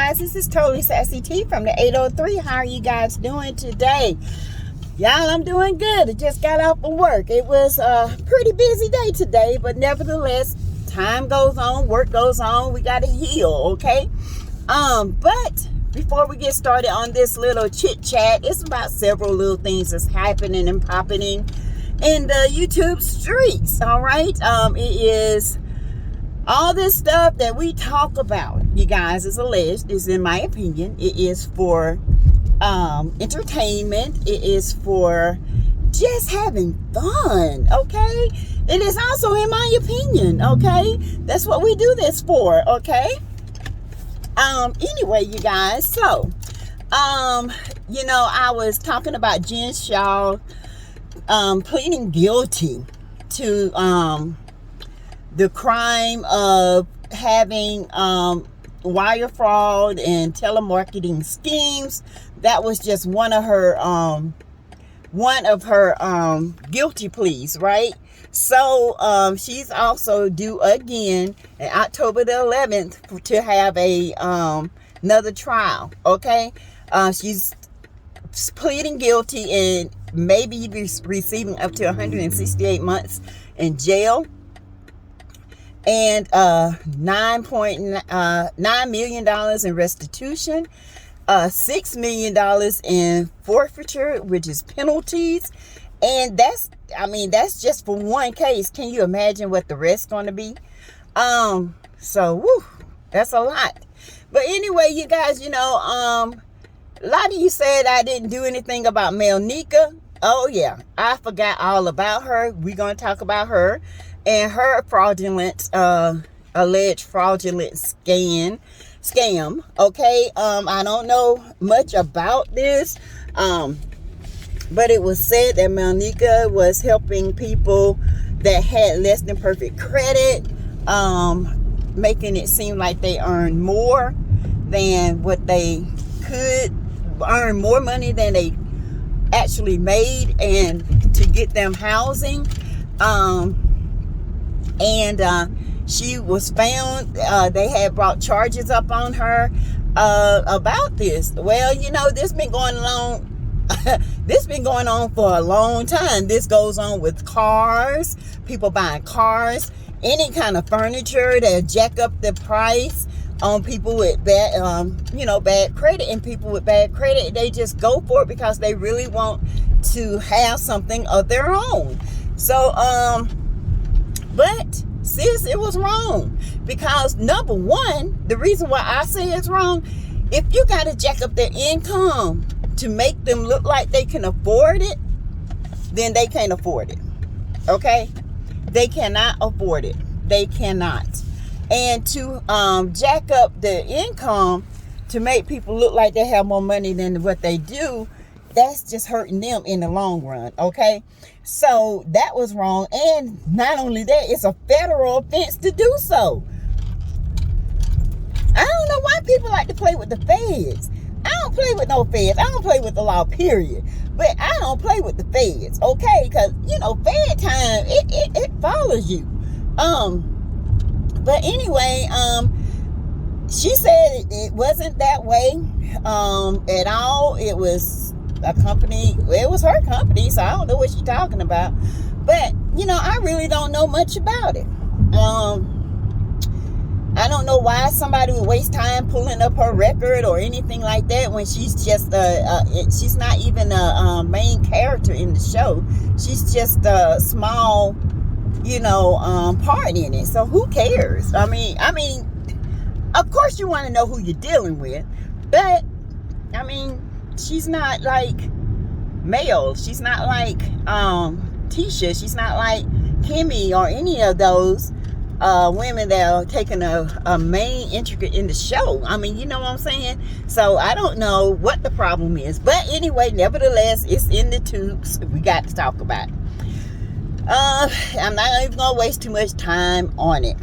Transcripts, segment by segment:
guys, this is totally Sassy T from the 803. How are you guys doing today? Y'all, I'm doing good. I just got off of work. It was a pretty busy day today, but nevertheless, time goes on, work goes on. We got to heal, okay? But before we get started on this little chit chat, it's about several little things that's happening and popping in the YouTube streets. All right, it is all this stuff that we talk about, you guys, is alleged, is in my opinion, it is for entertainment. It is for just having fun, okay? It is also in my opinion, okay? That's what we do this for, okay? Anyway, you guys, so you know, I was talking about Jen Shaw pleading guilty to the crime of having wire fraud and telemarketing schemes. That was just one of her guilty pleas, right? So she's also due again on October the 11th to have a another trial, okay? She's pleading guilty and maybe receiving up to 168 months in jail and $9 million in restitution, $6 million in forfeiture, which is penalties. And that's just for one case. Can you imagine what the rest's going to be? So woo, that's a lot. But anyway, you guys, you know, a lot of you said I didn't do anything about MELNEKA. Oh yeah, I forgot all about her. We're going to talk about her and her fraudulent, alleged fraudulent scam. Okay, I don't know much about this, but it was said that MELNEKA was helping people that had less than perfect credit, making it seem like they earned more than what they could earn, more money than they actually made, and to get them housing. She was found, they had brought charges up on her about this. Well, you know, this been going on for a long time. This goes on with cars, people buying cars, any kind of furniture that jack up the price on people with bad, bad credit. And people with bad credit, they just go for it because they really want to have something of their own. So, but sis, it was wrong, because number one, the reason why I say it's wrong, if you got to jack up their income to make them look like they can afford it, then they can't afford it. Okay, they cannot afford it. They cannot. And to jack up the income to make people look like they have more money than what they do, that's just hurting them in the long run, okay? So that was wrong. And not only that, it's a federal offense to do so. I don't know why people like to play with the feds. I don't play with no feds. I don't play with the law, period. But I don't play with the feds, okay? Because, you know, fed time, it follows you. But anyway, she said it wasn't that way at all. It was a company, it was her company, so I don't know what she's talking about. But, you know, I really don't know much about it. I don't know why somebody would waste time pulling up her record or anything like that when she's just she's not even a main character in the show. She's just a small, you know, part in it. So who cares? I mean, of course you want to know who you're dealing with, but I mean, she's not like Mel. She's not like Tisha. She's not like Kimmy or any of those women that are taking a main intricate in the show. I mean, you know what I'm saying? So I don't know what the problem is, but anyway, nevertheless, it's in the tubes. We got to talk about it. I'm not even gonna waste too much time on it.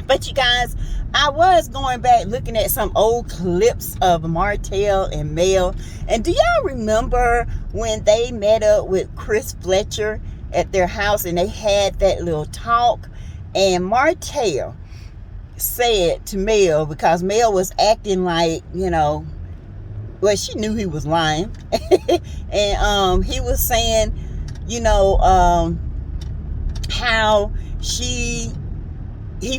But you guys, I was going back looking at some old clips of Martel and Mel. And do y'all remember when they met up with Chris Fletcher at their house and they had that little talk? And Martel said to Mel, because Mel was acting like, well, she knew he was lying. And he was saying, how he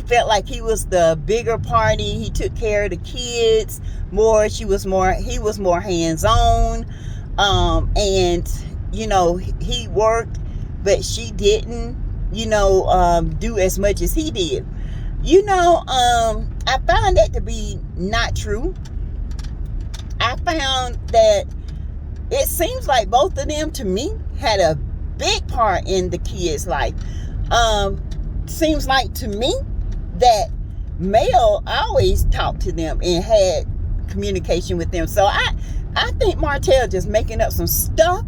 felt like he was the bigger party. He took care of the kids more. He was more hands-on. And he worked, but she didn't, do as much as he did. I found that to be not true. I found that it seems like both of them, to me, had a big part in the kids' life. Seems like to me that Mel always talked to them and had communication with them. So I think Martel just making up some stuff,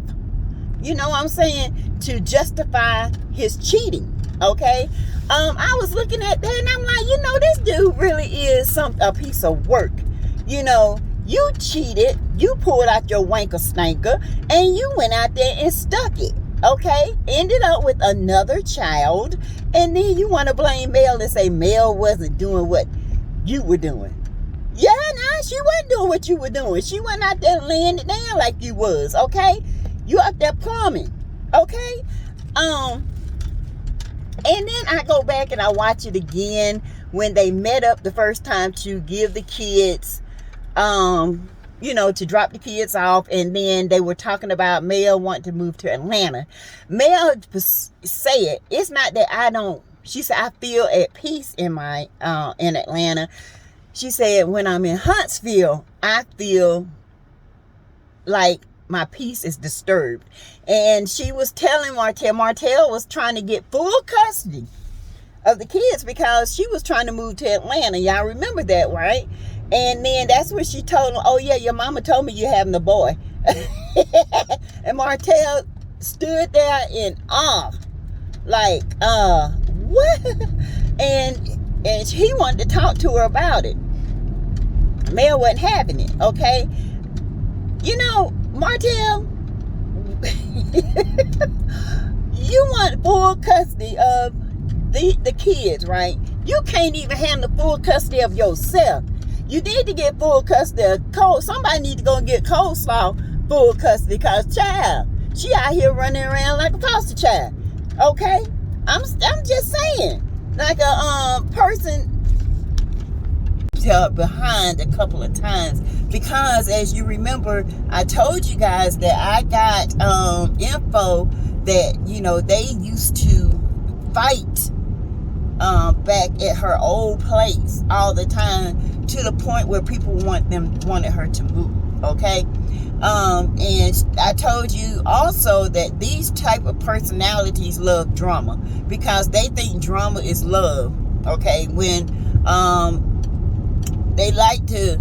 you know what I'm saying, to justify his cheating. Okay. I was looking at that and I'm like, this dude really is a piece of work. You cheated, you pulled out your wanker stanker, and you went out there and stuck it. Okay, ended up with another child, and then you want to blame Mel and say Mel wasn't doing what you were doing. Yeah, nah, she wasn't doing what you were doing. She wasn't out there laying it down like you was. Okay, you out there plumbing. Okay, and then I go back and I watch it again when they met up the first time to give the kids, to drop the kids off, and then they were talking about Mel wanting to move to Atlanta. Mel said, it's not that I don't, she said, I feel at peace in Atlanta. She said, when I'm in Huntsville, I feel like my peace is disturbed. And she was telling Martel was trying to get full custody of the kids because she was trying to move to Atlanta. Y'all remember that, right? And then that's what she told him, oh yeah, your mama told me you're having a boy. And Martel stood there in awe, like, what? And he wanted to talk to her about it. Mel wasn't having it, okay? Martel, you want full custody of the kids, right? You can't even handle full custody of yourself. You need to get full custody of Cole. Somebody need to go and get Coleslaw full custody, because child, she out here running around like a foster child. Okay? I'm just saying. Like a person behind a couple of times, because as you remember, I told you guys that I got info that they used to fight back at her old place all the time, to the point where people wanted her to move. Okay. And I told you also that these type of personalities love drama, because they think drama is love. Okay. When they like to,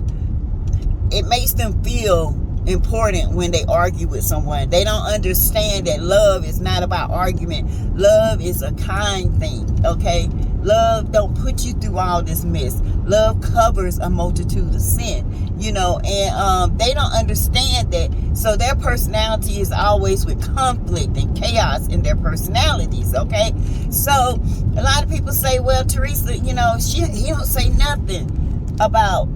it makes them feel important when they argue with someone. They don't understand that love is not about argument. Love is a kind thing. Okay. Love don't put you through all this mess. Love covers a multitude of sin, and they don't understand that. So their personality is always with conflict and chaos in their personalities. Okay. So a lot of people say, well, Teresa, he don't say nothing about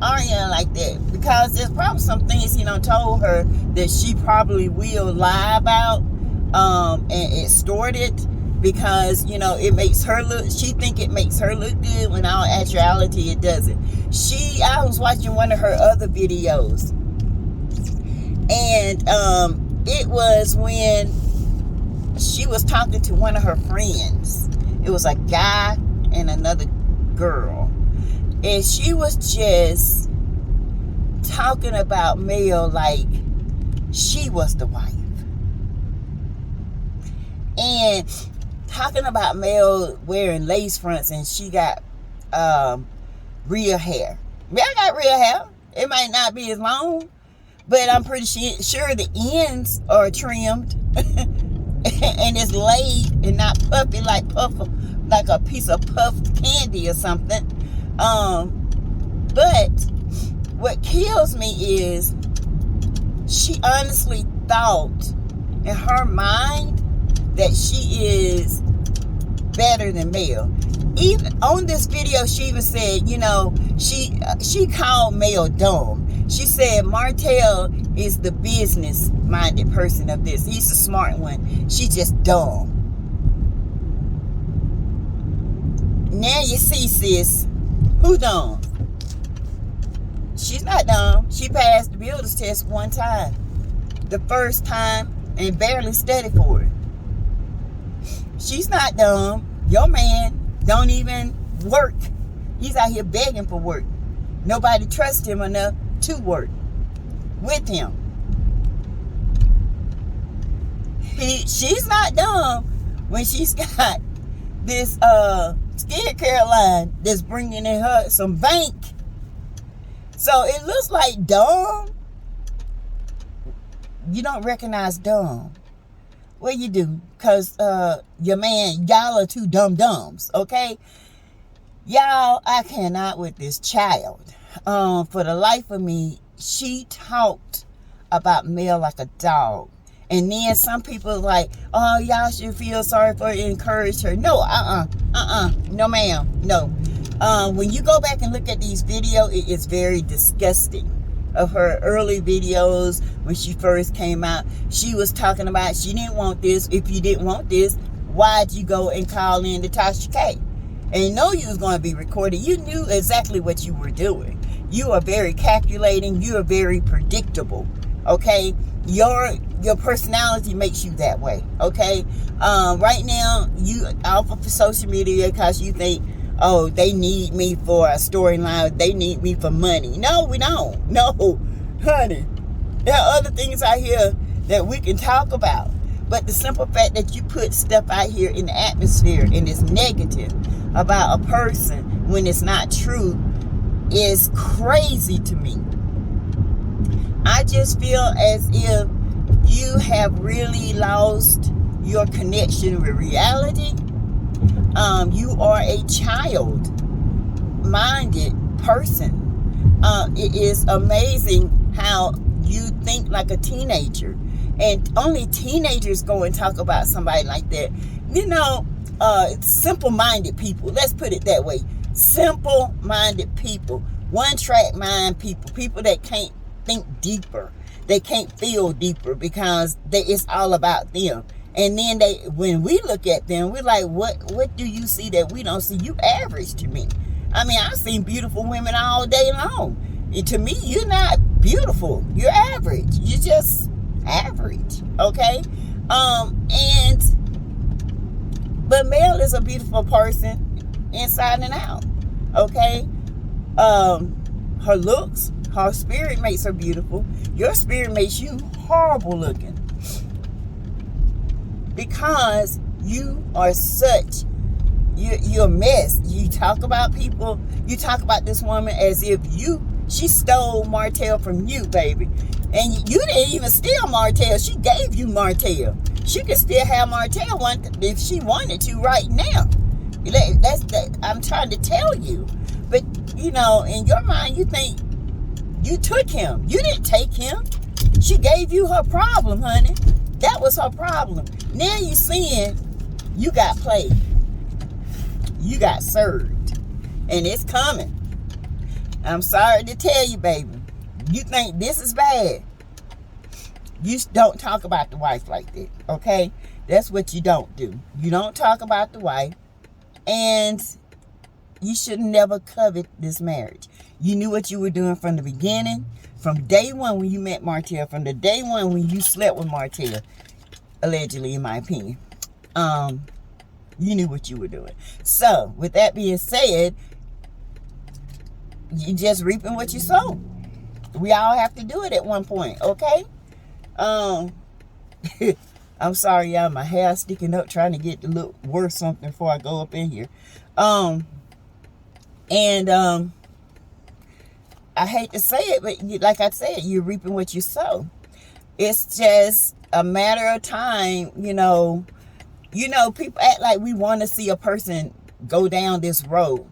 Ariana like that, because there's probably some things he done told her that she probably will lie about and extort it, because it makes her look, she think it makes her look good, when all actuality it doesn't. I was watching one of her other videos, and it was when she was talking to one of her friends. It was a guy and another girl, and she was just talking about Mel like she was the wife, and talking about Mel wearing lace fronts, and she got real hair. I got real hair. It might not be as long, but I'm pretty sure the ends are trimmed and it's laid and not puffy like a piece of puffed candy or something. But what kills me is she honestly thought in her mind that she is better than Mel. Even on this video, she even said, you know, she called Mel dumb. She said Martel is the business-minded person of this. He's the smart one. She just dumb. Now you see, sis, who dumb? She's not dumb. She passed the builder's test one time. The first time, and barely studied for it. She's not dumb. Your man don't even work. He's out here begging for work. Nobody trusts him enough to work with him. She's not dumb when she's got this skincare line that's bringing in her some bank. So it looks like dumb. You don't recognize dumb. Well, you do, because your man, y'all are two dumb-dumbs, okay? Y'all, I cannot with this child. For the life of me, she talked about Mel like a dog. And then some people like, oh, y'all should feel sorry for her, encourage her. No, no, ma'am, no. When you go back and look at these videos, it is very disgusting. Of her early videos when she first came out, she was talking about she didn't want this. If you didn't want this, why'd you go and call in to Tasha K? And you know you was going to be recorded. You knew exactly what you were doing. You are very calculating. You are very predictable. Okay, your personality makes you that way. Okay, right now you off of social media because you think, oh, they need me for a storyline. They need me for money. No, we don't. No, honey. There are other things out here that we can talk about. But the simple fact that you put stuff out here in the atmosphere and it's negative about a person when it's not true is crazy to me. I just feel as if you have really lost your connection with reality. You are a child-minded person. It is amazing how you think like a teenager. And only teenagers go and talk about somebody like that. You know, simple-minded people. Let's put it that way. Simple-minded people. One-track mind people. People that can't think deeper. They can't feel deeper because it's all about them. And then when we look at them, we're like, what do you see that we don't see? You average to me. I mean, I've seen beautiful women all day long. And to me, you're not beautiful. You're average. You're just average. Okay? But Mel is a beautiful person inside and out. Okay? Her looks, her spirit makes her beautiful. Your spirit makes you horrible looking. Because you are you're a mess. You talk about people, you talk about this woman as if she stole Martel from you, baby. And you didn't even steal Martel. She gave you Martel. She could still have Martel if she wanted to right now. I'm trying to tell you. But, you know, in your mind, you think you took him. You didn't take him. She gave you her problem, honey. That was her problem. Now you seeing you got played. You got served. And it's coming. I'm sorry to tell you, baby. You think this is bad. You don't talk about the wife like that. Okay? That's what you don't do. You don't talk about the wife. And you should never covet this marriage. You knew what you were doing from the beginning. From day one when you met Martel. From the day one when you slept with Martel. Allegedly, in my opinion. You knew what you were doing. So, with that being said, you just reaping what you sow. We all have to do it at one point, okay? I'm sorry, y'all. My hair sticking up, trying to get to look worse something before I go up in here. I hate to say it, but like I said, you're reaping what you sow. It's just a matter of time, you know, people act like we want to see a person go down this road.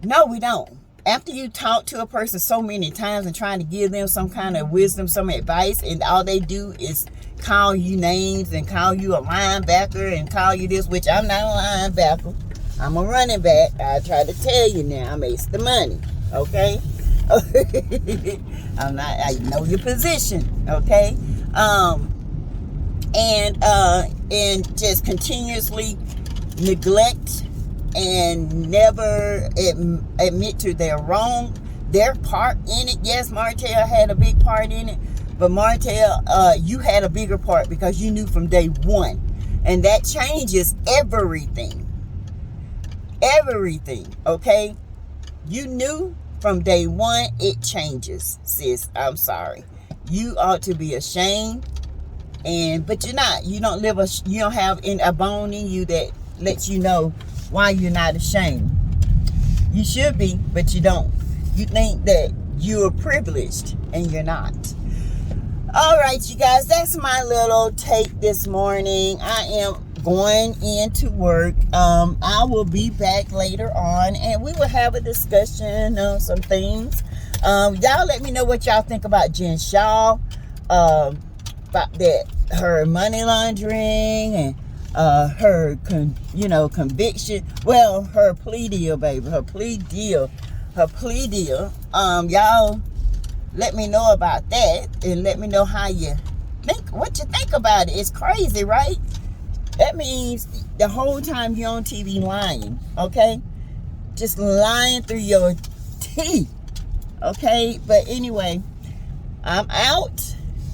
No, we don't. After you talk to a person so many times and trying to give them some kind of wisdom, some advice, and all they do is call you names and call you a linebacker and call you this, which I'm not a linebacker. I'm a running back. I try to tell you now, I makes the money. Okay? I know your position. Okay? And just continuously neglect and never admit to their part in it. Yes, Martel had a big part in it, but Martel, you had a bigger part because you knew from day one, and that changes everything. Everything, okay? You knew from day one. It changes, sis. I'm sorry. You ought to be ashamed, but you're not. You don't have a bone in you that lets you know why you're not ashamed. You should be, but you don't. You think that you're privileged, and you're not. All right, you guys, that's my little take this morning. I am going into work. I will be back later on, and we will have a discussion on some things. Y'all let me know what y'all think about Jen Shaw, about that, her money laundering, and her conviction. Well, her plea deal, baby. Her plea deal. Y'all let me know about that, and let me know how you think, what you think about it. It's crazy, right? That means the whole time you're on TV lying, okay? Just lying through your teeth, okay? But anyway, I'm out.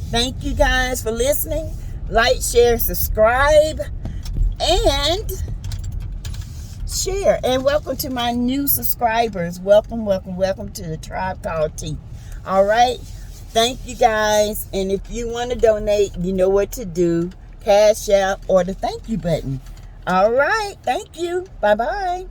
Thank you guys for listening. Like, share, subscribe, and share. And welcome to my new subscribers. Welcome to the tribe called T. All right? Thank you guys. And if you want to donate, you know what to do. Cash App or the thank you button. All right. Thank you. Bye-bye.